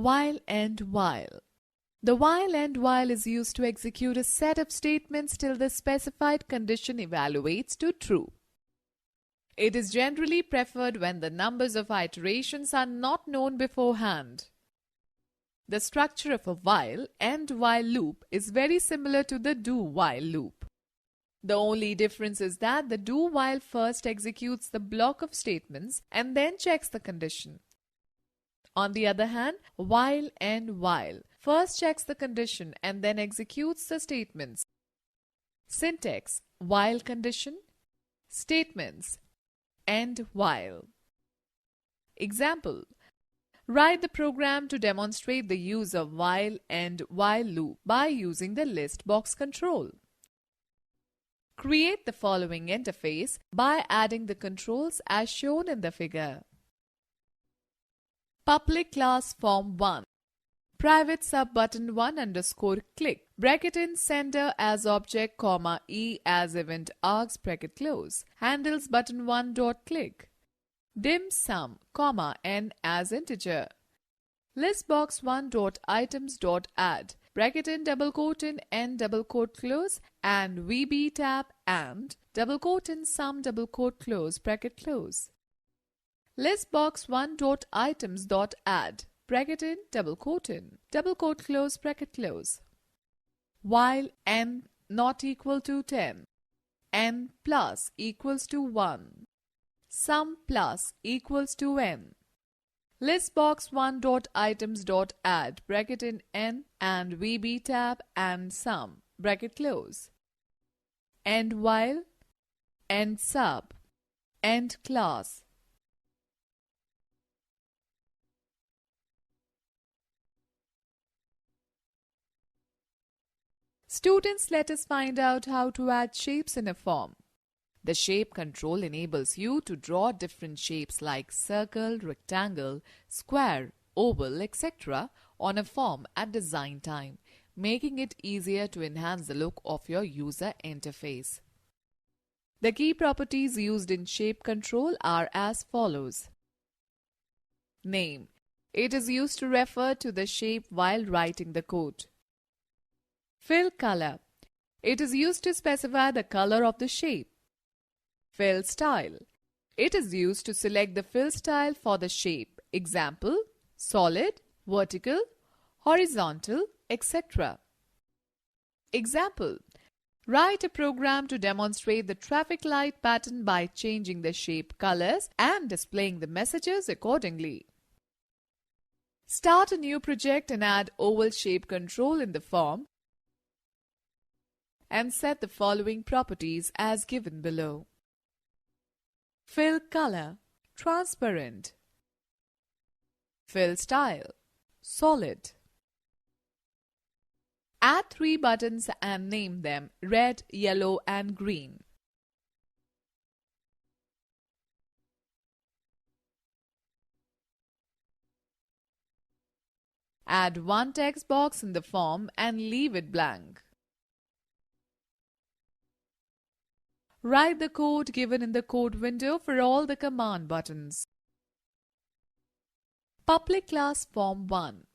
While and while. The while and while is used to execute a set of statements till the specified condition evaluates to true. It is generally preferred when the numbers of iterations are not known beforehand. The structure of a while and while loop is very similar to the do-while loop. The only difference is that the do-while first executes the block of statements and then checks the condition. On the other hand, while and while first checks the condition and then executes the statements. Syntax: while condition, statements, and while. Example: write the program to demonstrate the use of while and while loop by using the list box control. Create the following interface by adding the controls as shown in the figure. Public class form1, private sub button 1 underscore click, bracket in sender as object, comma, e as event args, bracket close, handles button 1 dot click, dim sum, comma, n as integer, listbox 1 dot items dot add, bracket in double quote in n double quote close, and vb tab and double quote in sum double quote close, bracket close. Listbox 1 dot items dot add, bracket in double quote close, bracket close. While n not equal to 10, n plus equals to 1, sum plus equals to n. Listbox 1 dot items dot add, bracket in n and vb tab and sum, bracket close. End while, end sub, end class. Students, let us find out how to add shapes in a form. The shape control enables you to draw different shapes like circle, rectangle, square, oval, etc. on a form at design time, making it easier to enhance the look of your user interface. The key properties used in shape control are as follows. Name. It is used to refer to the shape while writing the code. Fill color. It is used to specify the color of the shape. Fill style. It is used to select the fill style for the shape. Example: solid, vertical, horizontal, etc. Example: write a program to demonstrate the traffic light pattern by changing the shape colors and displaying the messages accordingly. Start a new project and add oval shape control in the form and set the following properties as given below. Fill color, transparent. Fill style, solid. Add 3 buttons and name them red, yellow, and green. Add 1 text box in the form and leave it blank. Write the code given in the code window for all the command buttons. Public class form1,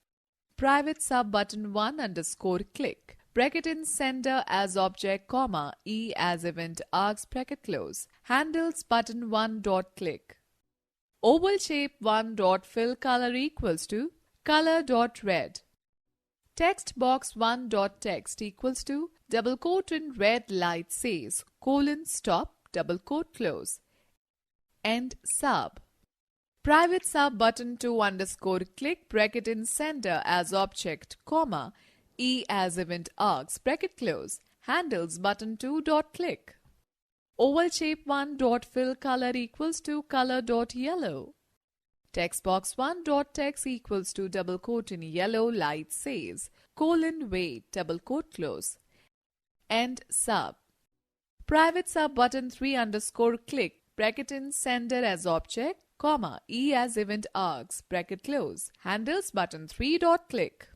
private sub button 1 underscore click, bracket in sender as object, comma, e as event args, bracket close, handles button 1 dot click. Oval shape 1 dot fill color equals to color dot red. Text box 1 dot text equals to double quote in red light says colon stop double quote close. End sub. Private sub button 2 underscore click, bracket in sender as object, comma, e as event args, bracket close, handles button 2 dot click. Oval shape 1 dot fill color equals to color dot yellow. Text box 1 dot text equals to double quote in yellow light says colon wait double quote close. End sub. Private sub button 3 underscore click, bracket in sender as object, comma, e as event args, bracket close, handles button 3 dot click.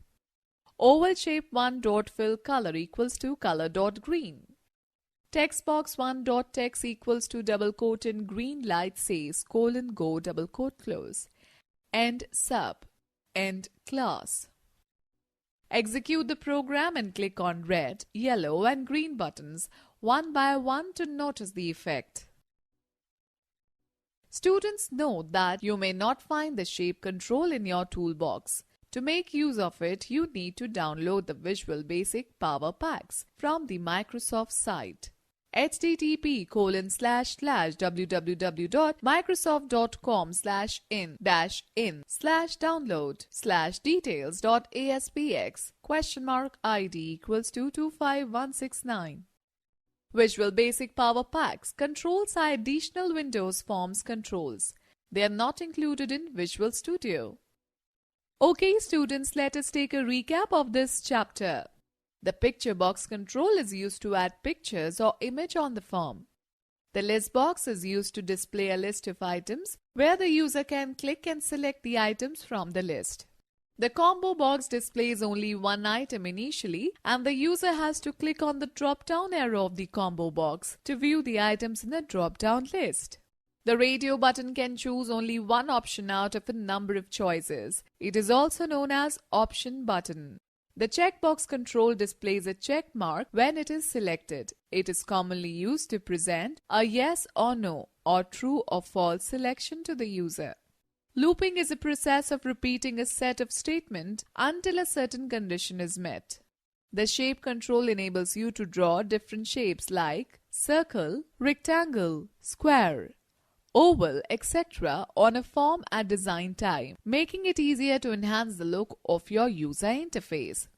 Oval shape 1 dot fill color equals to color dot green. Text box 1 dot text equals to double quote in green light says colon go double quote close. End sub. End class. Execute the program and click on red, yellow and green buttons one by one to notice the effect. Students, note that you may not find the shape control in your toolbox. To make use of it, you need to download the Visual Basic Power Packs from the Microsoft site. http://www.microsoft.com/in-download/details.aspx !ID equals 225169. Visual Basic Power Packs controls are additional Windows Forms controls. They are not included in Visual Studio. Okay students, let us take a recap of this chapter. The picture box control is used to add pictures or image on the form. The list box is used to display a list of items where the user can click and select the items from the list. The combo box displays only one item initially, and the user has to click on the drop-down arrow of the combo box to view the items in the drop-down list. The radio button can choose only one option out of a number of choices. It is also known as option button. The checkbox control displays a check mark when it is selected. It is commonly used to present a yes or no or true or false selection to the user. Looping is a process of repeating a set of statements until a certain condition is met. The shape control enables you to draw different shapes like circle, rectangle, square, oval, etc. on a form at design time, making it easier to enhance the look of your user interface.